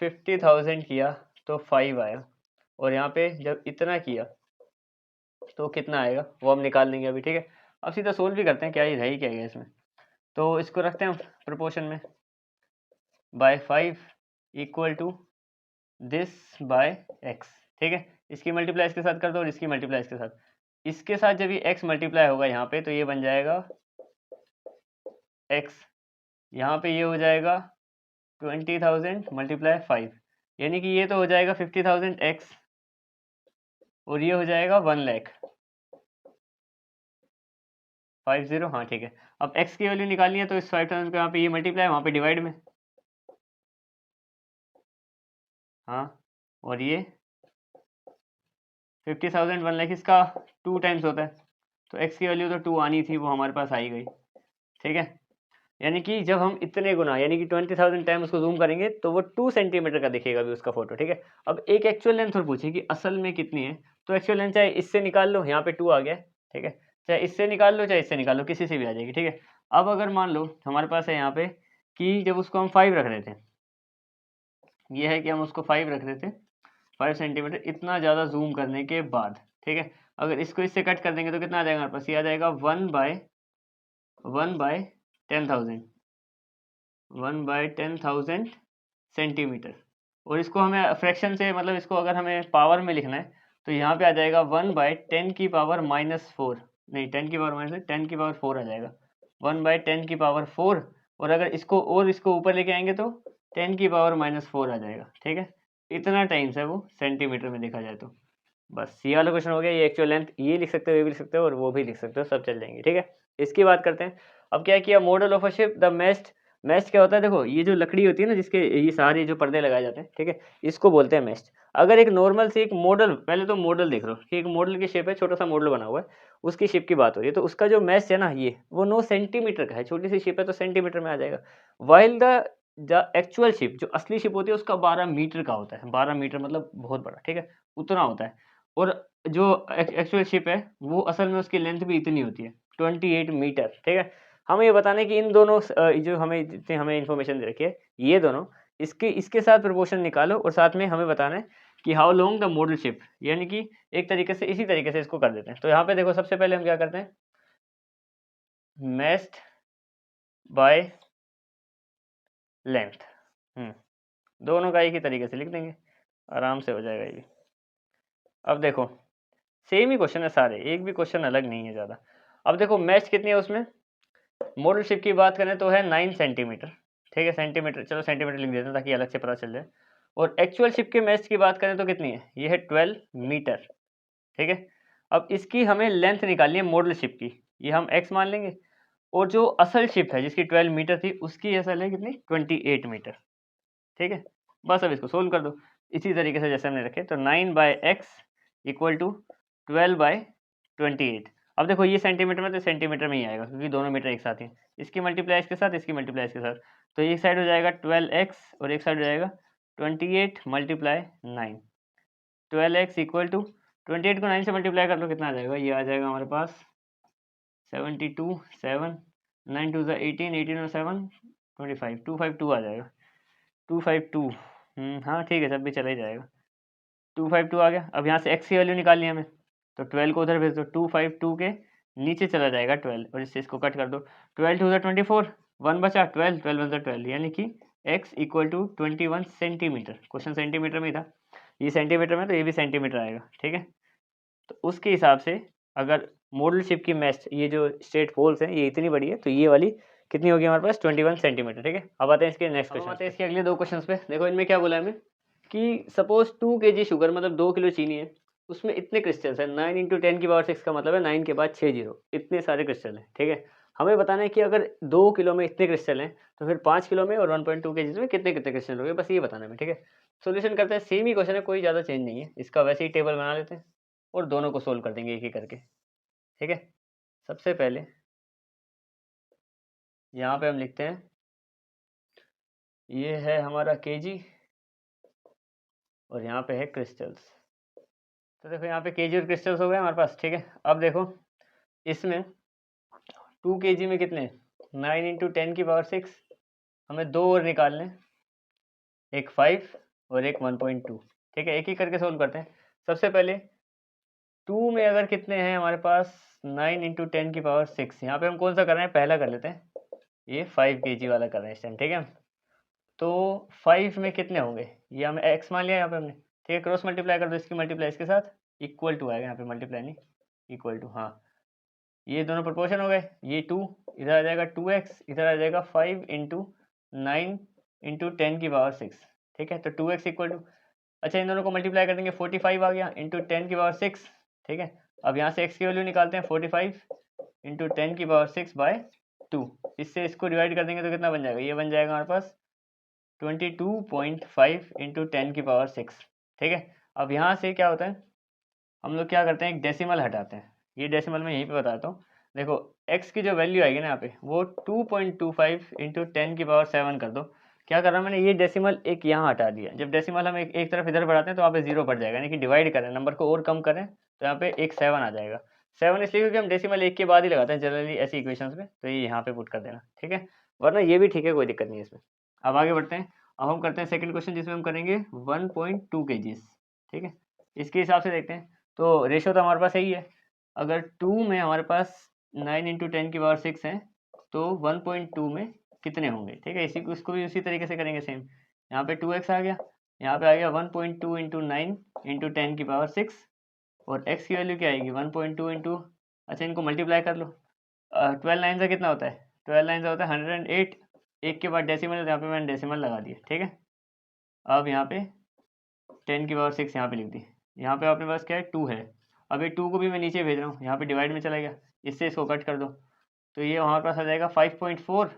50,000 किया तो 5 आया, और यहाँ पे जब इतना किया तो कितना आएगा वो हम निकाल लेंगे अभी, ठीक है। अब सीधा सोल्व भी करते हैं, क्या ही रही क्या है इसमें। तो इसको रखते हैं प्रोपोर्शन में, by 5 equal to this by x, ठीक है। इसकी मल्टीप्लाई इसके साथ कर दो और इसकी मल्टीप्लाई इसके साथ, इसके साथ जब ये x मल्टीप्लाई होगा यहाँ पे तो ये बन जाएगा x, यहाँ पे ये हो जाएगा 20,000 मल्टीप्लाई 5, यानी कि ये तो हो जाएगा 50,000 x और ये हो जाएगा 1 लाख 50। हाँ ठीक है, अब x की वैल्यू निकालनी है तो इस 5,000 को यहाँ पे ये मल्टीप्लाई, वहाँ पे डिवाइड में, हाँ, और ये 50,000 1 लाख इसका 2 टाइम्स होता है, तो x की वैल्यू तो 2 आनी थी, वो हमारे पास आई गई, ठीक है। यानी कि जब हम इतने गुना यानी कि 20,000 टाइम उसको जूम करेंगे तो वो 2 सेंटीमीटर का दिखेगा भी उसका फोटो, ठीक है। अब एक एक्चुअल लेंथ और पूछे कि असल में कितनी है, तो एक्चुअल लेंथ चाहे इससे निकाल लो, यहाँ पे 2 आ गया, ठीक है, चाहे इससे निकाल लो चाहे इससे निकाल लो, किसी से भी आ जाएगी, ठीक है। अब अगर मान लो हमारे पास है यहाँ पे कि जब उसको हम 5 रख रहे थे, ये है कि हम उसको 5 रख रहे थे, 5 सेंटीमीटर, इतना ज़्यादा जूम करने के बाद, ठीक है, अगर इसको इससे कट कर देंगे तो कितना आ जाएगा हमारे पास, ये आ जाएगा 1/10,000 1/10,000 सेंटीमीटर। और इसको हमें फ्रैक्शन से, मतलब इसको अगर हमें पावर में लिखना है तो यहाँ पे आ जाएगा 1/10⁻⁴, नहीं 10⁻⁻4 आ जाएगा, 1/10⁻⁴। और अगर इसको और इसको ऊपर लेके आएंगे तो 10⁻⁻4 आ जाएगा, ठीक है। इतना टाइम्स है वो सेंटीमीटर में देखा जाए तो। बस ये वाला क्वेश्चन हो गया। ये एक्चुअल लेंथ ये लिख सकते हो, ये भी लिख सकते हो और वो भी लिख सकते हो, सब चल जाएंगे, ठीक है। इसकी बात करते हैं। अब क्या किया, model of a ship the mast. Mast क्या होता है, देखो ये जो लकड़ी होती है ना जिसके ये सारे जो पर्दे लगाए जाते हैं, ठीक है, इसको बोलते हैं मेस्ट। अगर एक नॉर्मल से एक मॉडल, पहले तो मॉडल देख लो कि एक मॉडल की शेप है, छोटा सा मॉडल बना हुआ है, उसकी शिप की बात हो रही है, तो उसका जो मेस्ट है ना ये वो 9 सेंटीमीटर का है, छोटी सी शिप है तो सेंटीमीटर में आ जाएगा। वाइल द एक्चुअल शिप, जो असली शिप होती है उसका 12 मीटर का होता है, 12 मीटर मतलब बहुत बड़ा, ठीक है, उतना होता है। और जो एक्चुअल शिप है वो असल में उसकी लेंथ भी इतनी होती है 28 मीटर, ठीक है। हमें ये बताना है कि इन दोनों जो हमें जितने हमें इन्फॉर्मेशन दे रखी है ये दोनों, इसके साथ प्रोपोर्शन निकालो और साथ में हमें बताना है कि how long the model ship, यानी कि एक तरीके से इसी तरीके से इसको कर देते हैं। तो यहाँ पे देखो सबसे पहले हम क्या करते हैं, मेस्ट बाय लेंथ, दोनों का एक ही तरीके से लिख देंगे, आराम से हो जाएगा ये भी। अब देखो सेम ही क्वेश्चन है सारे, एक भी क्वेश्चन अलग नहीं है ज़्यादा। अब देखो मेस्ट कितनी है उसमें, मॉडल शिप की बात करें तो है 9 सेंटीमीटर, ठीक है, सेंटीमीटर, चलो सेंटीमीटर लिख देते हैं ताकि अलग से पता चल जाए। और एक्चुअल शिप के मेस्ट की बात करें तो कितनी है, ये है 12 मीटर, ठीक है। अब इसकी हमें लेंथ निकालनी है मॉडल शिप की, ये हम x मान लेंगे, और जो असल शिप है जिसकी 12 मीटर थी उसकी असल है कितनी, 28 मीटर, ठीक है। बस अब इसको सोल्व कर दो इसी तरीके से जैसे हमने रखे, तो 9/x इक्वल टू 12/28। अब देखो ये सेंटीमीटर में तो सेंटीमीटर में ही आएगा क्योंकि दोनों मीटर एक साथ हैं, इसकी मल्टीप्लाई इसके साथ, इसकी मल्टीप्लाई इसके साथ, तो एक साइड हो जाएगा 12x और एक साइड हो जाएगा 28 मल्टीप्लाई 9। 12x इक्वल टू 28 को 9 से मल्टीप्लाई कर लो, कितना आ जाएगा, ये आ जाएगा हमारे पास 72, 7, 9 2 18, 18 और 7 25, 252 आ जाएगा, 252। हाँ ठीक है, सब भी चला ही जाएगा, 252 आ गया। अब यहाँ से x की वैल्यू निकालनी है हमें, तो 12 को उधर भेज दो, 252 के नीचे चला जाएगा 12 और इससे इसको कट कर दो, 12 टू 24, 1 बचा, 12, 12 1 12, यानी कि x equal to 21 centimetre. Question centimetre में ही था, ये सेंटीमीटर में तो ये भी सेंटीमीटर आएगा, ठीक है। तो उसके हिसाब से अगर मॉडल शिप की मेस्ट, ये जो स्ट्रेट पोल्स हैं ये इतनी बड़ी है, तो ये वाली कितनी होगी हमारे पास, 21 सेंटीमीटर, ठीक है। अब आते हैं इसके नेक्स्ट क्वेश्चन, आते हैं इसके अगले दो क्वेश्चन पे। देखो इनमें क्या बोला है हमें कि सपोज 2 kg शुगर, मतलब 2 किलो चीनी है, उसमें इतने क्रिस्टल्स हैं, 9 इंटू 10⁻6 का मतलब है 9 के बाद 6 जीरो, इतने सारे क्रिस्टल हैं, ठीक है। हमें बताना है कि अगर 2 किलो में इतने क्रिस्टल हैं तो फिर 5 किलो में और 1.2 kg में कितने कितने क्रिस्टल होंगे, बस ये बताना है, ठीक है। सोल्यूशन करते हैं, सेम ही क्वेश्चन है, कोई ज़्यादा चेंज नहीं है, इसका वैसे ही टेबल बना लेते हैं और दोनों को सोल्व कर देंगे एक एक करके, ठीक है। सबसे पहले यहाँ पे हम लिखते हैं, ये है हमारा kg और यहाँ पे है क्रिस्टल्स। तो देखो यहाँ पे kg और क्रिस्टल्स हो गए हमारे पास, ठीक है। अब देखो इसमें 2 kg में कितने, 9 इंटू 10⁻6, हमें दो और निकालने, एक 5 और एक 1.2, ठीक है। एक ही करके सोल्व करते हैं। सबसे पहले 2 में अगर कितने हैं हमारे पास, 9 इंटू 10⁻6, यहाँ पे हम कौन सा कर रहे हैं, पहला कर लेते हैं, ये 5 kg वाला कर रहे हैं इस टाइम, ठीक है। तो 5 में कितने होंगे, ये हमें x मान लिया यहाँ पे हमने, ठीक है। क्रॉस मल्टीप्लाई कर दो, इसकी मल्टीप्लाई इसके साथ, इक्वल टू आएगा यहाँ पे, मल्टीप्लाई नहीं, इक्वल टू, हाँ ये दोनों प्रोपोर्शन हो गए, ये 2 इधर आ जाएगा 2x, इधर आ जाएगा 5 इंटू 9 इंटू 10⁶, ठीक है। तो 2x इक्वल टू, अच्छा इन दोनों को मल्टीप्लाई कर देंगे, 45 आ गया इंटू 10⁶, ठीक है। अब यहाँ से x की वैल्यू निकालते हैं, 45 इंटू 10⁶/2, इससे इसको डिवाइड कर देंगे तो कितना बन जाएगा, ये बन जाएगा हमारे पास 22.5 इंटू 10⁶, ठीक है। अब यहाँ से क्या होता है, हम लोग क्या करते हैं, एक डेसिमल हटाते हैं, ये डेसिमल मैं यहीं पे बताता हूँ। देखो x की जो वैल्यू आएगी ना यहाँ पे, वो 2.25 इंटू 10�7 कर दो। क्या कर रहा हूँ मैंने, ये डेसिमल एक यहाँ हटा दिया। जब डेसिमल हम एक तरफ इधर बढ़ाते हैं तो वहाँ पे 0 बढ़ जाएगा, यानी कि डिवाइड करें, नंबर को और कम करें तो यहाँ पे एक 7 आ जाएगा। 7 इसलिए क्योंकि हम डेसिमल एक के बाद ही लगाते हैं जनरली ऐसी इक्वेशंस में, तो ये यहाँ पे पुट कर देना, ठीक है। वरना ये भी ठीक है, कोई दिक्कत नहीं है इसमें। अब आगे बढ़ते हैं, अब हम करते हैं सेकंड क्वेश्चन, जिसमें हम करेंगे 1.2 kg, ठीक है। इसके हिसाब से देखते हैं, तो रेशो तो हमारे पास यही है, अगर 2 में हमारे पास 9 इंटू 10⁶ है तो 1.2 में कितने होंगे, ठीक है। इसी को इसको भी उसी तरीके से करेंगे सेम। यहाँ पे 2x आ गया, यहाँ पे आ गया 1.2 इंटू 9 इंटू 10⁶, और x की वैल्यू क्या आएगी 1.2 इंटू, अच्छा इनको मल्टीप्लाई कर लो, 12 लाइन से कितना होता है, 12 लाइन से होता है 108, एक के बाद डेसिमल है तो यहाँ पे मैंने डेसिमल लगा दिया, ठीक है। अब यहाँ पे 10⁶ यहाँ पे लिख दी, यहाँ पे अपने पास क्या है 2 है। अब ये 2 को भी मैं नीचे भेज रहा हूँ, यहाँ पे डिवाइड में चला गया, इससे इसको कट कर दो, तो ये हमारे पास आ जाएगा 5.4,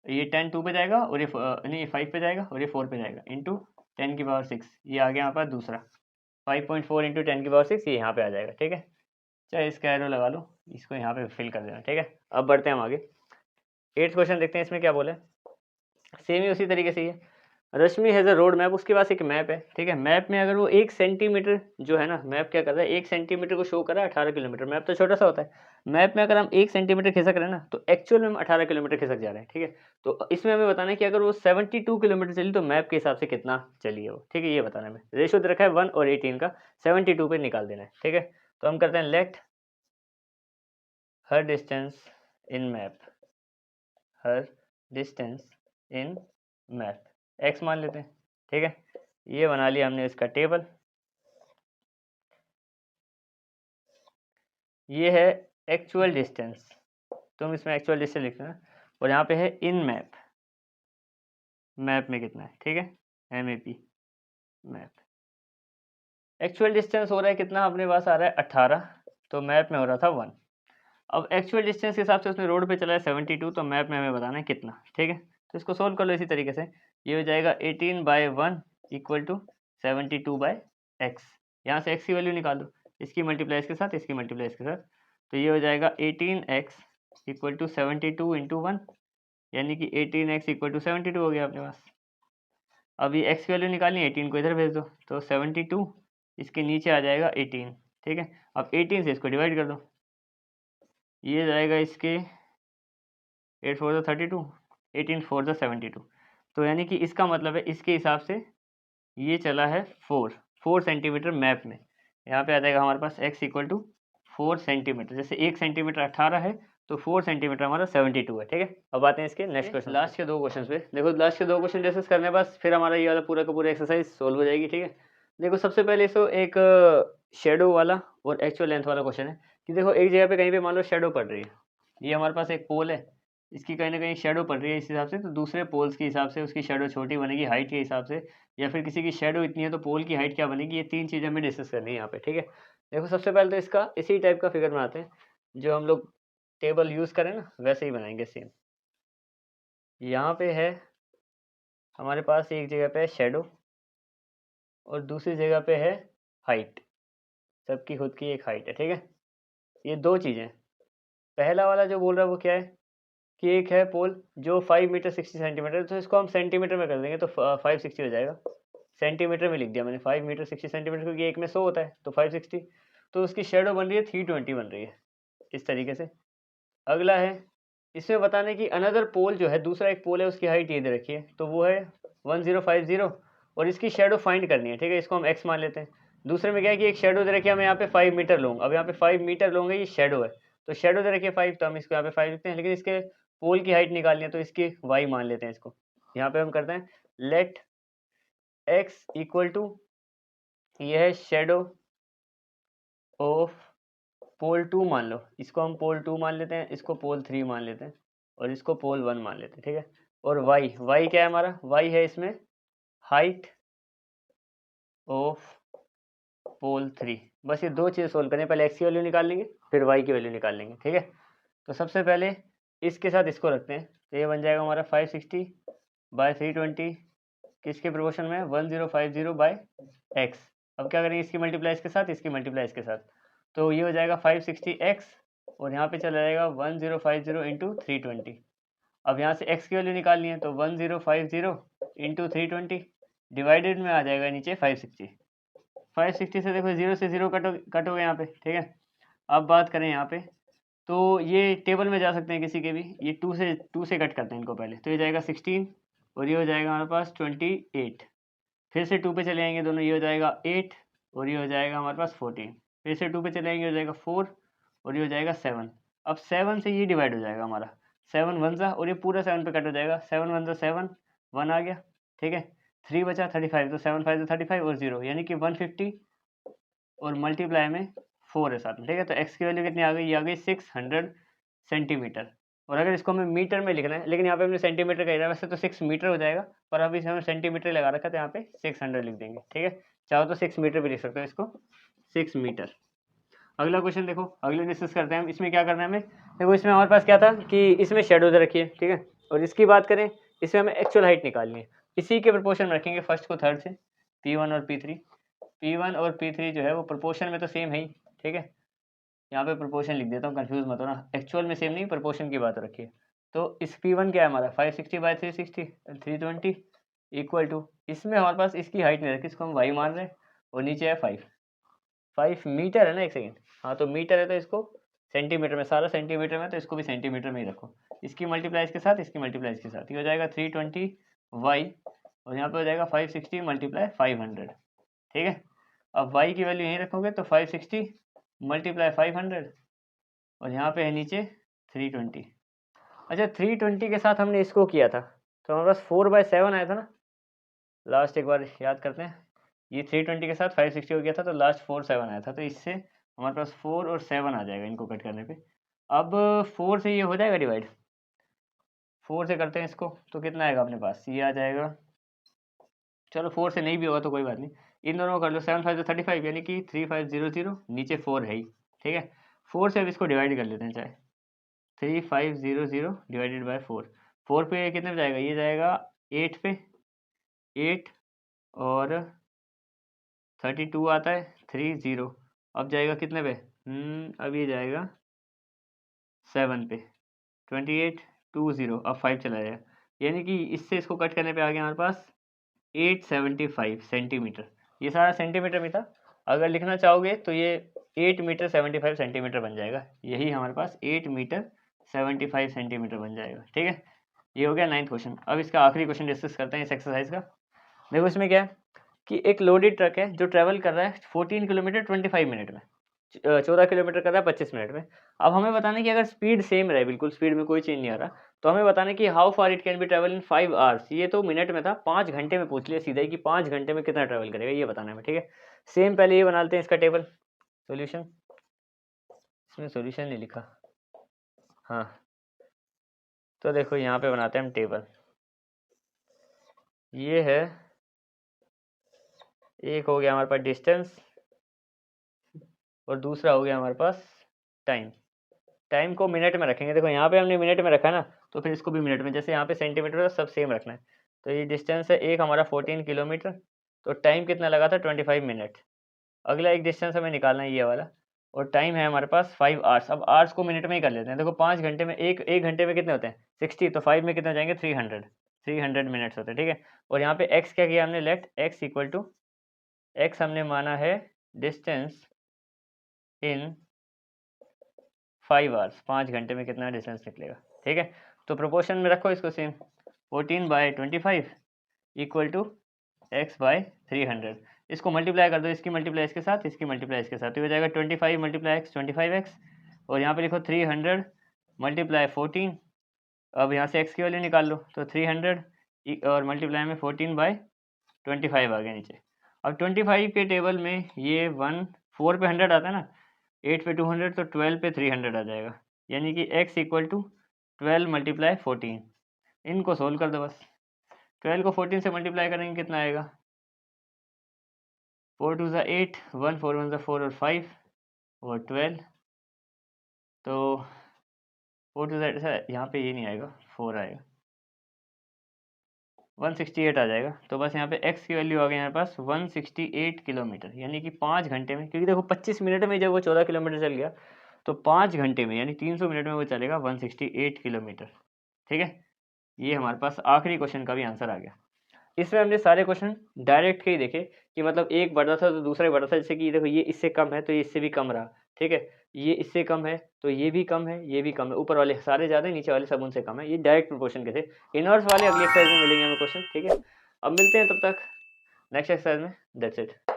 ये 10 2 पे जाएगा और ये नहीं 5 पे जाएगा और ये 4 पे जाएगा, इंटू 10⁶, ये आ गया यहाँ पर दूसरा 5.4 इंटू 10⁶, ये यहाँ पे आ जाएगा, ठीक है। चाहे इसका एरो लगा लो, इसको यहाँ पे फिल कर देना, ठीक है। अब बढ़ते हैं हम आगे, 8th क्वेश्चन देखते हैं, इसमें क्या बोले, सेम ही उसी तरीके से ही है। रश्मि हैज़ अ रोड मैप, उसके पास एक मैप है, ठीक है। मैप में अगर वो 1 सेंटीमीटर जो है ना, मैप क्या कर रहा है, 1 सेंटीमीटर को शो कर रहा है 18 किलोमीटर, मैप तो छोटा सा होता है। मैप में अगर हम 1 सेंटीमीटर खिसक रहे हैं ना, तो एक्चुअल में हम 18 किलोमीटर खिसक जा रहे हैं, ठीक है। तो इसमें हमें बताना है कि अगर वो 72 किलोमीटर चली तो मैप के हिसाब से कितना चली है वो, ठीक है, ये बताना है। रेशो दे रखा है 1 और 18 का, 72 पे निकाल देना है, ठीक है। तो हम करते हैं let her distance in map, her distance in map x मान लेते हैं, ठीक है। ये बना लिया हमने इसका टेबल, ये है एक्चुअल डिस्टेंस, तुम इसमें एक्चुअल डिस्टेंस लिख लेना, और यहाँ पे है इन मैप, मैप में कितना है, ठीक है, MAP मैप। एक्चुअल डिस्टेंस हो रहा है कितना, अपने पास आ रहा है 18, तो मैप में हो रहा था 1। अब एक्चुअल डिस्टेंस के हिसाब से उसने रोड पे चला है 72, तो मैप में हमें बताना है कितना, ठीक है। तो इसको सोल्व कर लो इसी तरीके से, ये हो जाएगा 18/1 इक्वल टू 72/x, यहाँ से x की वैल्यू निकाल दो, इसकी मल्टीप्लाई इसके साथ, इसकी मल्टीप्लाई इसके साथ, तो ये हो जाएगा 18x इक्वल टू 72 इंटू 1, यानी कि 18x इक्वल टू 72 हो गया अपने पास। अब ये x की वैल्यू निकालनी है, 18 को इधर भेज दो, तो 72 इसके नीचे आ जाएगा 18, ठीक है। अब 18 से इसको डिवाइड कर दो, ये जाएगा इसके 8 4 ज़ा 32, 18 4 ज़ा 72, तो यानी कि इसका मतलब है इसके हिसाब से ये चला है 4 सेंटीमीटर मैप में। यहाँ पे आ जाएगा हमारे पास x इक्वल टू 4 सेंटीमीटर, जैसे 1 सेंटीमीटर 18 है तो 4 सेंटीमीटर हमारा 72 है, ठीक है। अब आते हैं इसके नेक्स्ट क्वेश्चन, लास्ट के 2 क्वेश्चन पे। देखो लास्ट के 2 क्वेश्चन डिस्कस करने के बाद फिर हमारा ये वाला पूरा का पूरा एक्सरसाइज सोल्व हो जाएगी, ठीक है। देखो सबसे पहले इसको एक शेडो वाला और एक्चुअल लेंथ वाला क्वेश्चन है, कि देखो एक जगह पे कहीं पे मान लो शेडो पड़ रही है, ये हमारे पास एक पोल है, इसकी कहीं ना कहीं शेडो पड़ रही है इस हिसाब से, तो दूसरे पोल्स के हिसाब से उसकी शेडो छोटी बनेगी हाइट के हिसाब से, या फिर किसी की शेडो इतनी है तो पोल की हाइट क्या बनेगी, ये 3 चीज़ें हमें डिस्कस करनी है यहाँ पे, ठीक है। देखो सबसे पहले तो इसका इसी टाइप का फिगर बनाते हैं, जो हम लोग टेबल यूज़ करें ना वैसे ही बनाएंगे सेम। यहाँ पे है हमारे पास एक जगह पे है शेडो और दूसरी जगह पे है हाइट, सबकी खुद की एक हाइट है, ठीक है। ये 2 चीज़ें, पहला वाला जो बोल रहा है वो क्या है, कि एक है पोल जो 5 मीटर 60 सेंटीमीटर, तो इसको हम सेंटीमीटर में कर देंगे तो 560 हो जाएगा। सेंटीमीटर में लिख दिया मैंने 5 मीटर 60 सेंटीमीटर, क्योंकि एक में 100 होता है तो 560, तो उसकी शेडो बन रही है 320 बन रही है इस तरीके से। अगला है इसमें बताने की अनदर पोल जो है, दूसरा एक पोल है उसकी हाइट ये दे रखी है, तो वो है 1050 और इसकी शेडो फाइंड करनी है, ठीक है। इसको हम x मान लेते हैं। दूसरे में क्या है कि एक शेडो दे रखी है, मैं यहाँ पे 5 मीटर लूँगा, अब यहाँ पे 5 मीटर लूँगा, ये शेडो है, तो शेडो दे रखी है 5, तो हम इसको यहाँ पे 5 लिखते हैं, लेकिन इसके पोल की हाइट निकालनी है तो इसकी y मान लेते हैं इसको। यहाँ पे हम करते हैं लेट x इक्वल टू, ये है शेडो ऑफ पोल 2 मान लो, इसको हम पोल 2 मान लेते हैं, इसको पोल 3 मान लेते हैं और इसको पोल 1 मान लेते हैं, ठीक है। और वाई क्या है हमारा, वाई है इसमें हाइट ऑफ पोल 3। बस ये दो चीज़ सोल्व करें, पहले एक्स की वैल्यू निकाल लेंगे फिर वाई की वैल्यू निकाल लेंगे, ठीक है। तो सबसे पहले इसके साथ इसको रखते हैं, तो ये बन जाएगा हमारा 560 बाय 320 किसके प्रोपोर्शन में, 1050 बाय एक्स। अब क्या करेंगे, इसकी मल्टीप्लाई इसके साथ, इसकी मल्टीप्लाई इसके साथ, तो ये हो जाएगा 560x और यहाँ पे चला जाएगा 1050 इंटू 320। अब यहाँ से x की वैल्यू निकालनी है, तो 1050 इंटू 320 डिवाइडेड में आ जाएगा नीचे 560। 560 से देखो 0 से 0 कट हो गए यहाँ पे, ठीक है। अब बात करें यहाँ पे, तो ये टेबल में जा सकते हैं किसी के भी, ये 2 से कट करते हैं इनको पहले, तो ये जाएगा 16 और ये हो जाएगा हमारे पास 28। फिर से 2 पे चले आएंगे दोनों, ये हो जाएगा 8 और ये हो जाएगा हमारे पास 14। फिर से 2 पे चले आएंगे, हो जाएगा 4 और ये हो जाएगा 7। अब 7 से ये डिवाइड हो जाएगा हमारा, 7 वन सा और ये पूरा 7 पे कट हो जाएगा, 7 वन सा 7, 1 आ गया, ठीक है। 3 बचा 35, तो 7 5 35 और 0 यानी कि 150 और मल्टीप्लाई में 4 है साथ में, ठीक है। तो एक्स की वैल्यू कितनी आ गई, ये आ गई 600 सेंटीमीटर। और अगर इसको हमें मीटर में लिखना है, लेकिन यहाँ पे हमने सेंटीमीटर कह दिया, वैसे तो 6 मीटर हो जाएगा, पर अभी हमें सेंटीमीटर लगा रखा है तो यहाँ पे 600 लिख देंगे, ठीक है। चाहो तो 6 मीटर भी लिख सकते हो इसको, 6 मीटर। अगला क्वेश्चन देखो, अगले डिस्कस करते हैं हम। इसमें क्या करना है हमें, देखो इसमें हमारे पास क्या था कि इसमें शेडो दे रखी है, ठीक है। और इसकी बात करें, इसमें हमें एक्चुअल हाइट निकालनी है, इसी के प्रोपोर्शन में रखेंगे फर्स्ट को थर्ड से, P1 और P3। P1 और P3 जो है वो प्रोपोर्शन में तो सेम है ही, ठीक है। यहाँ पे प्रोपोर्शन लिख देता हूँ, कंफ्यूज मत होना, एक्चुअल में सेम नहीं, प्रोपोर्शन की बात रखिए। तो इस P1 क्या है हमारा 560 बाई 360 320 इक्वल टू, इसमें हमारे पास इसकी हाइट नहीं रखी, इसको हम वाई मान रहे हैं और नीचे है 5 मीटर है ना, एक सेकेंड, हाँ तो मीटर है तो इसको सेंटीमीटर में, सारा सेंटीमीटर में, तो इसको भी सेंटीमीटर में ही रखो। इसकी मल्टीप्लाई इसके साथ, इसकी मल्टीप्लाई इसके साथ, ये हो जाएगा 320 वाई और यहाँ पे हो जाएगा 560 मल्टीप्लाई 500, ठीक है। अब y की वैल्यू यहीं रखोगे तो 560 मल्टीप्लाई 500 और यहाँ पे है नीचे 320। अच्छा 320 के साथ हमने इसको किया था तो हमारे पास 4/7 आया था ना, लास्ट एक बार याद करते हैं, ये 320 के साथ 560 हो गया था तो लास्ट 4/7 आया था, तो इससे हमारे पास 4 और 7 आ जाएगा इनको कट करने पे। अब 4 से ये हो जाएगा डिवाइड, 4 से करते हैं इसको तो कितना आएगा अपने पास, ये आ जाएगा, चलो 4 से नहीं भी होगा तो कोई बात नहीं, इन दोनों को कर लो, 7 5 35 यानी कि 3500, नीचे 4 है ही, ठीक है। 4 से अब इसको डिवाइड कर लेते हैं, चाहे 3500 डिवाइडेड बाय 4 पे कितने पे जाएगा, ये जाएगा 8 पे, 8 और 32 आता है 30, अब जाएगा कितने पे, अब ये जाएगा 7 पे, 28 20, अब 5 चला जाएगा, यानी कि इससे इसको कट करने पे आ गया हमारे पास 875 सेंटीमीटर। ये सारा सेंटीमीटर में था, अगर लिखना चाहोगे तो ये 8 मीटर 75 सेंटीमीटर बन जाएगा, यही हमारे पास 8 मीटर 75 सेंटीमीटर बन जाएगा, ठीक है। ये हो गया 9th क्वेश्चन। अब इसका आखिरी क्वेश्चन डिस्कस करते हैं इस एक्सरसाइज का। देखो इसमें क्या है कि एक लोडेड ट्रक है जो ट्रेवल कर रहा है 14 किलोमीटर 25 मिनट में, 14 किलोमीटर कर रहा है 25 मिनट में। अब हमें बताना है कि अगर स्पीड सेम रहे, बिल्कुल स्पीड में कोई चेंज नहीं आ रहा, तो हमें बताना है कि how far it can be travel in 5 hours. ये तो मिनट में था, 5 घंटे में पूछ लिया सीधा ही कि 5 घंटे में कितना ट्रेवल करेगा, ये बताना है हमें, ठीक है। सेम पहले ये बना लेते हैं इसका टेबल, सोल्यूशन, इसमें सोल्यूशन नहीं लिखा, हाँ तो देखो यहाँ पे बनाते हैं हम टेबल। ये है, एक हो गया हमारे पास डिस्टेंस और दूसरा हो गया हमारे पास टाइम। टाइम को मिनट में रखेंगे, देखो यहाँ पे हमने मिनट में रखा ना, तो फिर इसको भी मिनट में, जैसे यहाँ पे सेंटीमीटर है सब सेम रखना है। तो ये डिस्टेंस है एक हमारा 14 किलोमीटर, तो टाइम कितना लगा था 25 मिनट। अगला एक डिस्टेंस हमें निकालना है ये वाला, और टाइम है हमारे पास 5 आवर्स। अब आवर्स को मिनट में ही कर लेते हैं, देखो 5 घंटे में एक घंटे में कितने होते हैं 60, तो 5 में कितने हो जाएंगे 300 मिनट्स होते हैं, ठीक है। और यहाँ पे एक्स क्या किया हमने, let x equal to, x हमने माना है डिस्टेंस इन 5 आवर्स, 5 घंटे में कितना डिस्टेंस निकलेगा, ठीक है। तो प्रोपोर्शन में रखो इसको same, 14/25 equal to x by 300। इसको मल्टीप्लाई कर दो, इसकी मल्टीप्लाई इसके साथ, इसकी मल्टीप्लाई इसके साथ, तो हो जाएगा 25 मल्टीप्लाई एक्स 25x, और यहाँ पे लिखो 300 मल्टीप्लाई 14। अब यहाँ से एक्स की वैल्यू निकाल लो, तो 300 और मल्टीप्लाई में 14/25 आ गया नीचे। अब 25 के टेबल में ये 1 4 पे 100 आता है ना, 8 पे 200 तो 12 पे 300 आ जाएगा, यानी कि x इक्वल टू 12 मल्टीप्लाई 14। इनको सोल्व कर दो बस। 12 को 14 से मल्टीप्लाई करेंगे कितना आएगा, 4 2 ज़ा 8, 1 4 1 ज़ा 4 और 5 और 12, तो 4 2 ज़ा, यहाँ पे ये नहीं आएगा, 4 आएगा, 168 आ जाएगा। तो बस यहाँ पे x की वैल्यू आ गई हमारे पास 168 किलोमीटर, यानी कि 5 घंटे में, क्योंकि देखो 25 मिनट में जब वो 14 किलोमीटर चल गया, तो 5 घंटे में यानी 300 मिनट में वो चलेगा 168 किलोमीटर। ठीक है, ये हमारे पास आखिरी क्वेश्चन का भी आंसर आ गया। इसमें हमने सारे क्वेश्चन डायरेक्ट के ही देखे कि मतलब एक बढ़ा था तो दूसरा ही बढ़ा था, जैसे कि देखो ये इससे कम है तो ये इससे भी कम रहा, ठीक है, ये इससे कम है तो ये भी कम है, ये भी कम है, ऊपर वाले सारे ज़्यादा है, नीचे वाले सब उनसे कम है, ये डायरेक्ट प्रोपोर्शन के थे। इनवर्स वाले अगली एक्सरसाइज में मिलेंगे हमें क्वेश्चन, ठीक है। अब मिलते हैं तब तक नेक्स्ट एक्सरसाइज में, दैट्स इट।